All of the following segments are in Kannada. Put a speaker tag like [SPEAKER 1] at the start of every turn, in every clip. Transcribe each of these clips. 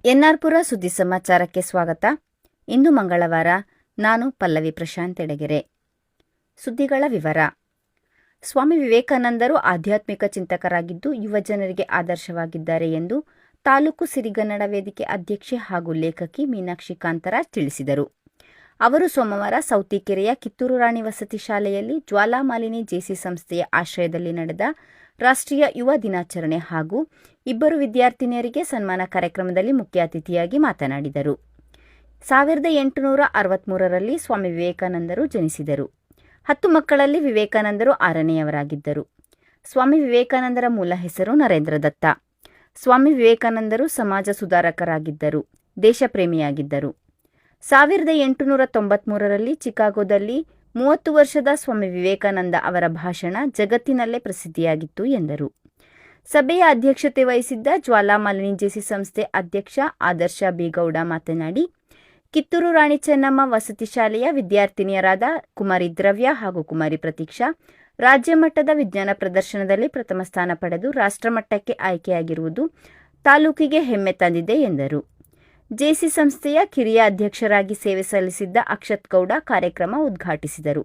[SPEAKER 1] ಎನ್ಆರ್ಪುರ ಸುದ್ದಿ ಸಮಾಚಾರಕ್ಕೆ ಸ್ವಾಗತ. ಇಂದು ಮಂಗಳವಾರ. ನಾನು ಪಲ್ಲವಿ ಪ್ರಶಾಂತ್ ಎಡಗೆರೆ. ಸುದ್ದಿಗಳ ವಿವರ. ಸ್ವಾಮಿ ವಿವೇಕಾನಂದರು ಆಧ್ಯಾತ್ಮಿಕ ಚಿಂತಕರಾಗಿದ್ದು ಯುವಜನರಿಗೆ ಆದರ್ಶವಾಗಿದ್ದಾರೆ ಎಂದು ತಾಲೂಕು ಸಿರಿಗನ್ನಡ ವೇದಿಕೆ ಅಧ್ಯಕ್ಷೆ ಹಾಗೂ ಲೇಖಕಿ ಮೀನಾಕ್ಷಿ ಕಾಂತರಾಜ್ ತಿಳಿಸಿದರು. ಅವರು ಸೋಮವಾರ ಸೌತಿಕೆರೆಯ ಕಿತ್ತೂರು ರಾಣಿ ವಸತಿ ಶಾಲೆಯಲ್ಲಿ ಜ್ವಾಲಾಮಾಲಿನಿ ಜೆಸಿ ಸಂಸ್ಥೆಯ ಆಶ್ರಯದಲ್ಲಿ ನಡೆದ ರಾಷ್ಟ್ರೀಯ ಯುವ ದಿನಾಚರಣೆ ಹಾಗೂ ಇಬ್ಬರು ವಿದ್ಯಾರ್ಥಿನಿಯರಿಗೆ ಸನ್ಮಾನ ಕಾರ್ಯಕ್ರಮದಲ್ಲಿ ಮುಖ್ಯ ಅತಿಥಿಯಾಗಿ ಮಾತನಾಡಿದರು. 1863ರಲ್ಲಿ ಸ್ವಾಮಿ ವಿವೇಕಾನಂದರು ಜನಿಸಿದರು. 10 ಮಕ್ಕಳಲ್ಲಿ ವಿವೇಕಾನಂದರು 6ನೆಯವರಾಗಿದ್ದರು. ಸ್ವಾಮಿ ವಿವೇಕಾನಂದರ ಮೂಲ ಹೆಸರು ನರೇಂದ್ರ ದತ್ತ. ಸ್ವಾಮಿ ವಿವೇಕಾನಂದರು ಸಮಾಜ ಸುಧಾರಕರಾಗಿದ್ದರು, ದೇಶಪ್ರೇಮಿಯಾಗಿದ್ದರು. 1893ರಲ್ಲಿ ಚಿಕಾಗೋದಲ್ಲಿ 30 ವರ್ಷದ ಸ್ವಾಮಿ ವಿವೇಕಾನಂದ ಅವರ ಭಾಷಣ ಜಗತ್ತಿನಲ್ಲೇ ಪ್ರಸಿದ್ಧಿಯಾಗಿತ್ತು ಎಂದರು. ಸಭೆಯ ಅಧ್ಯಕ್ಷತೆ ವಹಿಸಿದ್ದ ಜ್ವಾಲಾಮಾಲಿನಿ ಜೆಸಿ ಸಂಸ್ಥೆ ಅಧ್ಯಕ್ಷ ಆದರ್ಶ ಬಿ. ಗೌಡ ಮಾತನಾಡಿ, ಕಿತ್ತೂರು ರಾಣಿ ಚೆನ್ನಮ್ಮ ವಸತಿ ಶಾಲೆಯ ವಿದ್ಯಾರ್ಥಿನಿಯರಾದ ಕುಮಾರಿ ದ್ರವ್ಯ ಹಾಗೂ ಕುಮಾರಿ ಪ್ರತೀಕ್ಷಾ ರಾಜ್ಯ ಮಟ್ಟದ ವಿಜ್ಞಾನ ಪ್ರದರ್ಶನದಲ್ಲಿ ಪ್ರಥಮ ಸ್ಥಾನ ಪಡೆದು ರಾಷ್ಟ್ರಮಟ್ಟಕ್ಕೆ ಆಯ್ಕೆಯಾಗಿರುವುದು ತಾಲೂಕಿಗೆ ಹೆಮ್ಮೆ ತಂದಿದೆ ಎಂದರು. ಜೆಸಿ ಸಂಸ್ಥೆಯ ಕಿರಿಯ ಅಧ್ಯಕ್ಷರಾಗಿ ಸೇವೆ ಸಲ್ಲಿಸಿದ್ದ ಅಕ್ಷತ್ ಗೌಡ ಕಾರ್ಯಕ್ರಮ ಉದ್ಘಾಟಿಸಿದರು.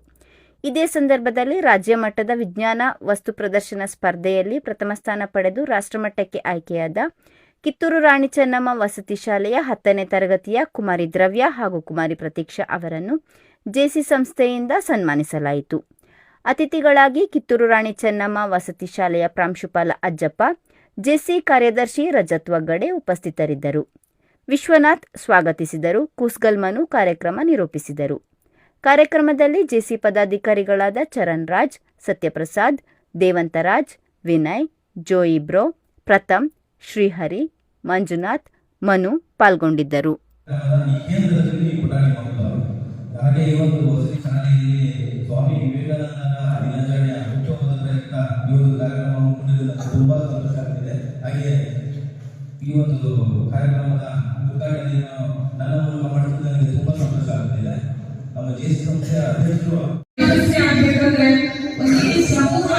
[SPEAKER 1] ಇದೇ ಸಂದರ್ಭದಲ್ಲಿ ರಾಜ್ಯ ಮಟ್ಟದ ವಿಜ್ಞಾನ ವಸ್ತು ಪ್ರದರ್ಶನ ಸ್ಪರ್ಧೆಯಲ್ಲಿ ಪ್ರಥಮ ಸ್ಥಾನ ಪಡೆದು ರಾಷ್ಟ್ರಮಟ್ಟಕ್ಕೆ ಆಯ್ಕೆಯಾದ ಕಿತ್ತೂರು ರಾಣಿ ಚೆನ್ನಮ್ಮ ವಸತಿ ಶಾಲೆಯ 10ನೇ ತರಗತಿಯ ಕುಮಾರಿ ದ್ರವ್ಯ ಹಾಗೂ ಕುಮಾರಿ ಪ್ರತೀಕ್ಷಾ ಅವರನ್ನು ಜೆಸಿ ಸಂಸ್ಥೆಯಿಂದ ಸನ್ಮಾನಿಸಲಾಯಿತು. ಅತಿಥಿಗಳಾಗಿ ಕಿತ್ತೂರು ರಾಣಿ ಚೆನ್ನಮ್ಮ ವಸತಿ ಶಾಲೆಯ ಪ್ರಾಂಶುಪಾಲ ಅಜ್ಜಪ್ಪ, ಜೆಸಿ ಕಾರ್ಯದರ್ಶಿ ರಜತ್ ವಗ್ಗಡೆ ಉಪಸ್ಥಿತರಿದ್ದರು. ವಿಶ್ವನಾಥ್ ಸ್ವಾಗತಿಸಿದರು. ಕೂಸ್ಗಲ್ ಮನು ಕಾರ್ಯಕ್ರಮ ನಿರೂಪಿಸಿದರು. ಕಾರ್ಯಕ್ರಮದಲ್ಲಿ ಜೆಸಿ ಪದಾಧಿಕಾರಿಗಳಾದ ಚರಣ್ ರಾಜ್, ಸತ್ಯಪ್ರಸಾದ್, ದೇವಂತರಾಜ್, ವಿನಯ್, ಜೋಯಿ ಬ್ರೋ, ಪ್ರಥಮ್, ಶ್ರೀಹರಿ, ಮಂಜುನಾಥ್, ಮನು ಪಾಲ್ಗೊಂಡಿದ್ದರು.
[SPEAKER 2] ಈ ಒಂದು ಕಾರ್ಯಕ್ರಮದ ಉದ್ಘಾಟನೆಯನ್ನು ನನ್ನ ಮೂಲಕ ಮಾಡುತ್ತಿದ್ದು ನನಗೆ ತುಂಬಾ ಸಂತೋಷ ಆಗುತ್ತಿದೆ. ನಮ್ಮ ಜೆಸಿ ಸಂಸ್ಥೆಯ ಅಧ್ಯಕ್ಷರು ಆಗಬೇಕಂದ್ರೆ ಒಂದು ಸಮೂಹ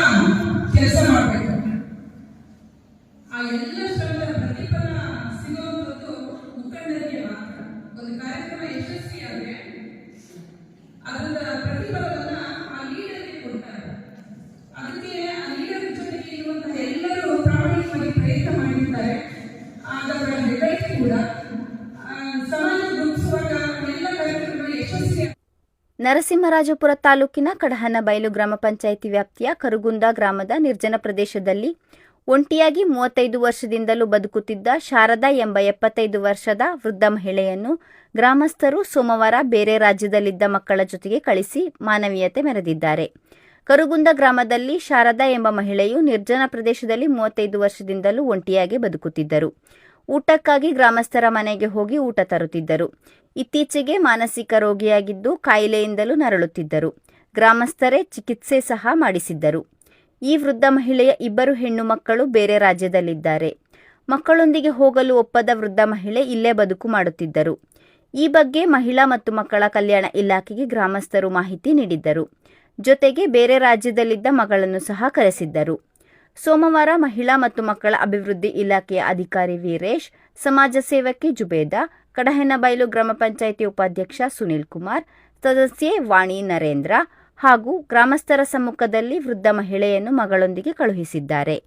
[SPEAKER 2] ಕೆಲಸ ಮಾಡಬೇಕು. ಆ ಎಲ್ಲ ಶ್ರಮದ ಪ್ರತಿಫಲ ಸಿಗುವಂಥದ್ದು ಮುಖಂಡರಿಗೆ ಮಾತ್ರ. ಒಂದು ಕಾರ್ಯಕ್ರಮ ಯಶಸ್ವಿಯಾದರೆ ಅದರ ಪ್ರತಿಫಲವನ್ನ ಆ ಲೀಡರ್ಗೆ ಕೊಡ್ತಾರೆ. ಅದಕ್ಕೆ ಆ ಲೀಡರ್ ಜೊತೆಗೆ ಇರುವಂತಹ ಎಲ್ಲರೂ ಪ್ರಾಮಾಣಿಕವಾಗಿ ಪ್ರಯತ್ನ ಮಾಡಿರ್ತಾರೆ.
[SPEAKER 1] ನರಸಿಂಹರಾಜಪುರ ತಾಲೂಕಿನ ಕಡಹನಬೈಲು ಗ್ರಾಮ ಪಂಚಾಯಿತಿ ವ್ಯಾಪ್ತಿಯ ಕರುಗುಂದ ಗ್ರಾಮದ ನಿರ್ಜನ ಪ್ರದೇಶದಲ್ಲಿ ಒಂಟಿಯಾಗಿ 35 ವರ್ಷದಿಂದಲೂ ಬದುಕುತ್ತಿದ್ದ ಶಾರದಾ ಎಂಬ 75 ವರ್ಷದ ವೃದ್ಧ ಮಹಿಳೆಯನ್ನು ಗ್ರಾಮಸ್ಥರು ಸೋಮವಾರ ಬೇರೆ ರಾಜ್ಯದಲ್ಲಿದ್ದ ಮಕ್ಕಳ ಜೊತೆಗೆ ಕಳಿಸಿ ಮಾನವೀಯತೆ ಮೆರೆದಿದ್ದಾರೆ. ಕರುಗುಂದ ಗ್ರಾಮದಲ್ಲಿ ಶಾರದಾ ಎಂಬ ಮಹಿಳೆಯು ನಿರ್ಜನ ಪ್ರದೇಶದಲ್ಲಿ 35 ವರ್ಷದಿಂದಲೂ ಒಂಟಿಯಾಗಿ ಬದುಕುತ್ತಿದ್ದರು. ಊಟಕ್ಕಾಗಿ ಗ್ರಾಮಸ್ಥರ ಮನೆಗೆ ಹೋಗಿ ಊಟ ತರುತ್ತಿದ್ದರು. ಇತ್ತೀಚೆಗೆ ಮಾನಸಿಕ ರೋಗಿಯಾಗಿದ್ದು ಕಾಯಿಲೆಯಿಂದಲೂ ನರಳುತ್ತಿದ್ದರು. ಗ್ರಾಮಸ್ಥರೇ ಚಿಕಿತ್ಸೆ ಸಹ ಮಾಡಿಸಿದ್ದರು. ಈ ವೃದ್ಧ ಮಹಿಳೆಯ 2 ಹೆಣ್ಣು ಮಕ್ಕಳು ಬೇರೆ ರಾಜ್ಯದಲ್ಲಿದ್ದಾರೆ. ಮಕ್ಕಳೊಂದಿಗೆ ಹೋಗಲು ಒಪ್ಪದ ವೃದ್ಧ ಮಹಿಳೆ ಇಲ್ಲೇ ಬದುಕು ಮಾಡುತ್ತಿದ್ದರು. ಈ ಬಗ್ಗೆ ಮಹಿಳಾ ಮತ್ತು ಮಕ್ಕಳ ಕಲ್ಯಾಣ ಇಲಾಖೆಗೆ ಗ್ರಾಮಸ್ಥರು ಮಾಹಿತಿ ನೀಡಿದ್ದರು. ಜೊತೆಗೆ ಬೇರೆ ರಾಜ್ಯದಲ್ಲಿದ್ದ ಮಗಳನ್ನು ಸಹ ಕರೆಸಿದ್ದರು. ಸೋಮವಾರ ಮಹಿಳಾ ಮತ್ತು ಮಕ್ಕಳ ಅಭಿವೃದ್ಧಿ ಇಲಾಖೆಯ ಅಧಿಕಾರಿ ವೀರೇಶ್, ಸಮಾಜ ಸೇವಕಿ ಜುಬೇದಾ, ಕಡಹನಬೈಲು ಗ್ರಾಮ ಪಂಚಾಯಿತಿ ಉಪಾಧ್ಯಕ್ಷ ಸುನಿಲ್ ಕುಮಾರ್, ಸದಸ್ಯೆ ವಾಣಿ ನರೇಂದ್ರ ಹಾಗೂ ಗ್ರಾಮಸ್ಥರ ಸಮ್ಮುಖದಲ್ಲಿ ವೃದ್ಧ ಮಹಿಳೆಯನ್ನು ಮಗಳೊಂದಿಗೆ ಕಳುಹಿಸಿದ್ದಾರೆ.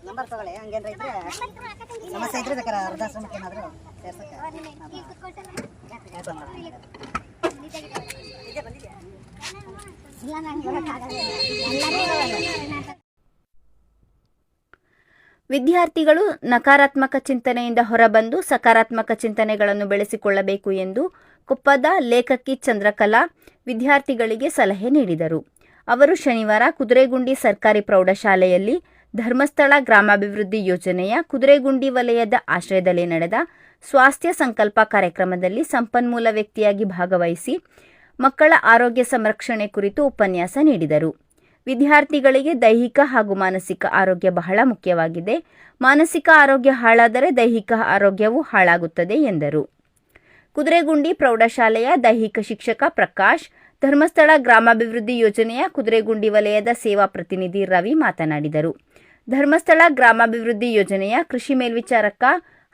[SPEAKER 3] ನಂಬರ್ ತಗೊಳ್ಳಿ. ಹಂಗೇನ್ರ ಇದ್ರೆ ಸಮಸ್ಯೆ ಇದ್ರೆ ಬೇಕಾರೆ ವೃದ್ಧಾಶ್ರಮಕ್ಕೆ ಏನಾದರೂ ಸೇರ್ಸಕ್ಕೆ.
[SPEAKER 1] ವಿದ್ಯಾರ್ಥಿಗಳು ನಕಾರಾತ್ಮಕ ಚಿಂತನೆಯಿಂದ ಹೊರಬಂದು ಸಕಾರಾತ್ಮಕ ಚಿಂತನೆಗಳನ್ನು ಬೆಳೆಸಿಕೊಳ್ಳಬೇಕು ಎಂದು ಕೊಪ್ಪದ ಲೇಖಕಿ ಚಂದ್ರಕಲಾ ವಿದ್ಯಾರ್ಥಿಗಳಿಗೆ ಸಲಹೆ ನೀಡಿದರು. ಅವರು ಶನಿವಾರ ಕುದುರೆಗುಂಡಿ ಸರ್ಕಾರಿ ಪ್ರೌಢಶಾಲೆಯಲ್ಲಿ ಧರ್ಮಸ್ಥಳ ಗ್ರಾಮಾಭಿವೃದ್ಧಿ ಯೋಜನೆಯ ಕುದುರೆಗುಂಡಿ ವಲಯದ ಆಶ್ರಯದಲ್ಲಿ ನಡೆದ ಸ್ವಾಸ್ಥ್ಯ ಸಂಕಲ್ಪ ಕಾರ್ಯಕ್ರಮದಲ್ಲಿ ಸಂಪನ್ಮೂಲ ವ್ಯಕ್ತಿಯಾಗಿ ಭಾಗವಹಿಸಿ ಮಕ್ಕಳ ಆರೋಗ್ಯ ಸಂರಕ್ಷಣೆ ಕುರಿತು ಉಪನ್ಯಾಸ ನೀಡಿದರು. ವಿದ್ಯಾರ್ಥಿಗಳಿಗೆ ದೈಹಿಕ ಹಾಗೂ ಮಾನಸಿಕ ಆರೋಗ್ಯ ಬಹಳ ಮುಖ್ಯವಾಗಿದೆ. ಮಾನಸಿಕ ಆರೋಗ್ಯ ಹಾಳಾದರೆ ದೈಹಿಕ ಆರೋಗ್ಯವೂ ಹಾಳಾಗುತ್ತದೆ ಎಂದರು. ಕುದುರೆಗುಂಡಿ ಪ್ರೌಢಶಾಲೆಯ ದೈಹಿಕ ಶಿಕ್ಷಕ ಪ್ರಕಾಶ್, ಧರ್ಮಸ್ಥಳ ಗ್ರಾಮಾಭಿವೃದ್ಧಿ ಯೋಜನೆಯ ಕುದುರೆಗುಂಡಿ ವಲಯದ ಸೇವಾ ಪ್ರತಿನಿಧಿ ರವಿ ಮಾತನಾಡಿದರು. ಧರ್ಮಸ್ಥಳ ಗ್ರಾಮಾಭಿವೃದ್ಧಿ ಯೋಜನೆಯ ಕೃಷಿ ಮೇಲ್ವಿಚಾರಕ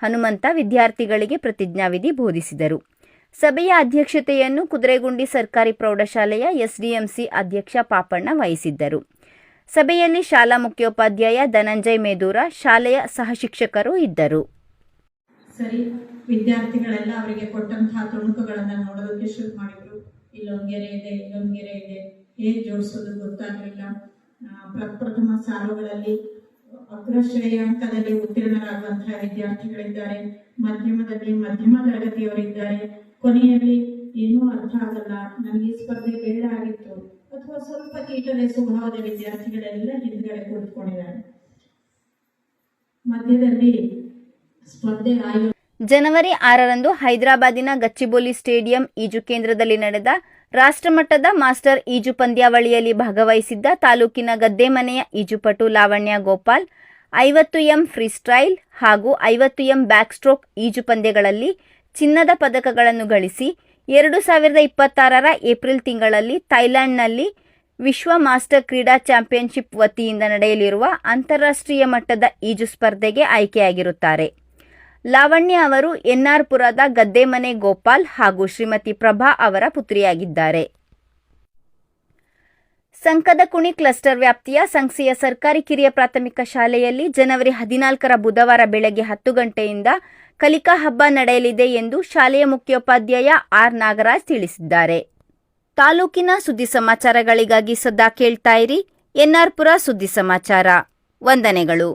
[SPEAKER 1] ಹನುಮಂತ ವಿದ್ಯಾರ್ಥಿಗಳಿಗೆ ಪ್ರತಿಜ್ಞಾವಿಧಿ ಬೋಧಿಸಿದರು. ಸಭೆಯ ಅಧ್ಯಕ್ಷತೆಯನ್ನು ಕುದುರೆಗುಂಡಿ ಸರ್ಕಾರಿ ಪ್ರೌಢಶಾಲೆಯ ಎಸ್ಡಿಎಂಸಿ ಅಧ್ಯಕ್ಷ ಪಾಪಣ್ಣ ವಹಿಸಿದ್ದರು. ಸಭೆಯಲ್ಲಿ ಶಾಲಾ ಮುಖ್ಯೋಪಾಧ್ಯಾಯ ಧನಂಜಯ್ ಮೇದೂರ, ಶಾಲೆಯ ಸಹಶಿಕ್ಷಕರು ಇದ್ದರು.
[SPEAKER 4] ಸರಿ, ವಿದ್ಯಾರ್ಥಿಗಳೆಲ್ಲ ಅವರಿಗೆ ಕೊಟ್ಟಂತಹ ತುಣುಕುಗಳನ್ನು ನೋಡೋದಕ್ಕೆ ಶುರು ಮಾಡಿದ್ರು. ಇಲ್ಲೊಂಗೆರೆ ಇದೆ, ಇಲ್ಲೊಂಗೆರೆ ಇದೆ, ಹೇಗೆ ಜೋಡಿಸೋದು ಗೊತ್ತಾಗಲಿಲ್ಲ. ಪ್ರಪ್ರಥಮ ಸಾಲುಗಳಲ್ಲಿ ಅಗ್ರ ಶ್ರೇಯಾಂಕದಲ್ಲಿ ಉತ್ತೀರ್ಣರಾಗುವಂತಹ ವಿದ್ಯಾರ್ಥಿಗಳಿದ್ದಾರೆ, ಮಧ್ಯಮದಲ್ಲಿ ಮಧ್ಯಮ ತರಗತಿಯವರಿದ್ದಾರೆ, ಕೊನೆಯಲ್ಲಿ ಏನೂ ಅರ್ಥ ಆಗಲ್ಲ, ನನಗೆ ಈ ಸ್ಪರ್ಧೆ ಬೇಡ ಆಗಿತ್ತು ಅಥವಾ ಸ್ವಲ್ಪ ಕೀಟಲೆ ಸ್ವಭಾವದ ವಿದ್ಯಾರ್ಥಿಗಳೆಲ್ಲ ಹಿಂದ್ಗಡೆ ಕುಳಿತುಕೊಂಡಿದ್ದಾರೆ. ಮಧ್ಯದಲ್ಲಿ ಸ್ಪರ್ಧೆ
[SPEAKER 1] ಜನವರಿ 6ರಂದು ಹೈದರಾಬಾದಿನ ಗಚ್ಚಿಬೋಲಿ ಸ್ಟೇಡಿಯಂ ಈಜು ಕೇಂದ್ರದಲ್ಲಿ ನಡೆದ ರಾಷ್ಟ್ರಮಟ್ಟದ ಮಾಸ್ಟರ್ ಈಜು ಪಂದ್ಯಾವಳಿಯಲ್ಲಿ ಭಾಗವಹಿಸಿದ್ದ ತಾಲೂಕಿನ ಗದ್ದೆಮನೆಯ ಈಜುಪಟು ಲಾವಣ್ಯ ಗೋಪಾಲ್ 50 ಎಂ ಫ್ರೀಸ್ಟೈಲ್ ಹಾಗೂ 50 ಎಂ ಬ್ಯಾಕ್ ಸ್ಟ್ರೋಕ್ ಈಜು ಪಂದ್ಯಗಳಲ್ಲಿ ಚಿನ್ನದ ಪದಕಗಳನ್ನು ಗಳಿಸಿ 2026ರ ಏಪ್ರಿಲ್ ತಿಂಗಳಲ್ಲಿ ಥೈಲ್ಯಾಂಡ್ನಲ್ಲಿ ವಿಶ್ವ ಮಾಸ್ಟರ್ ಕ್ರೀಡಾ ಚಾಂಪಿಯನ್ಶಿಪ್ ವತಿಯಿಂದ ನಡೆಯಲಿರುವ ಅಂತಾರಾಷ್ಟ್ರೀಯ ಮಟ್ಟದ ಈಜು ಸ್ಪರ್ಧೆಗೆ ಆಯ್ಕೆಯಾಗಿರುತ್ತಾರೆ. ಲಾವಣ್ಯ ಅವರು ಎನ್ಆರ್ ಪುರದ ಗದ್ದೆಮನೆ ಗೋಪಾಲ್ ಹಾಗೂ ಶ್ರೀಮತಿ ಪ್ರಭಾ ಅವರ ಪುತ್ರಿಯಾಗಿದ್ದಾರೆ. ಸಂಕದಕುಣಿ ಕ್ಲಸ್ಟರ್ ವ್ಯಾಪ್ತಿಯ ಸಂಸ್ಥೆಯ ಸರ್ಕಾರಿ ಕಿರಿಯ ಪ್ರಾಥಮಿಕ ಶಾಲೆಯಲ್ಲಿ ಜನವರಿ 14ರ ಬುಧವಾರ ಬೆಳಗ್ಗೆ 10 ಗಂಟೆಯಿಂದ ಕಲಿಕಾ ಹಬ್ಬ ನಡೆಯಲಿದೆ ಎಂದು ಶಾಲೆಯ ಮುಖ್ಯೋಪಾಧ್ಯಾಯ ಆರ್ ನಾಗರಾಜ್ ತಿಳಿಸಿದ್ದಾರೆ. ತಾಲೂಕಿನ ಸುದ್ದಿ ಸಮಾಚಾರಗಳಿಗಾಗಿ ಸದಾ ಕೇಳ್ತಾ ಇರಿ ಎನ್ಆರ್ ಪುರ ಸುದ್ದಿ ಸಮಾಚಾರ. ವಂದನೆಗಳು.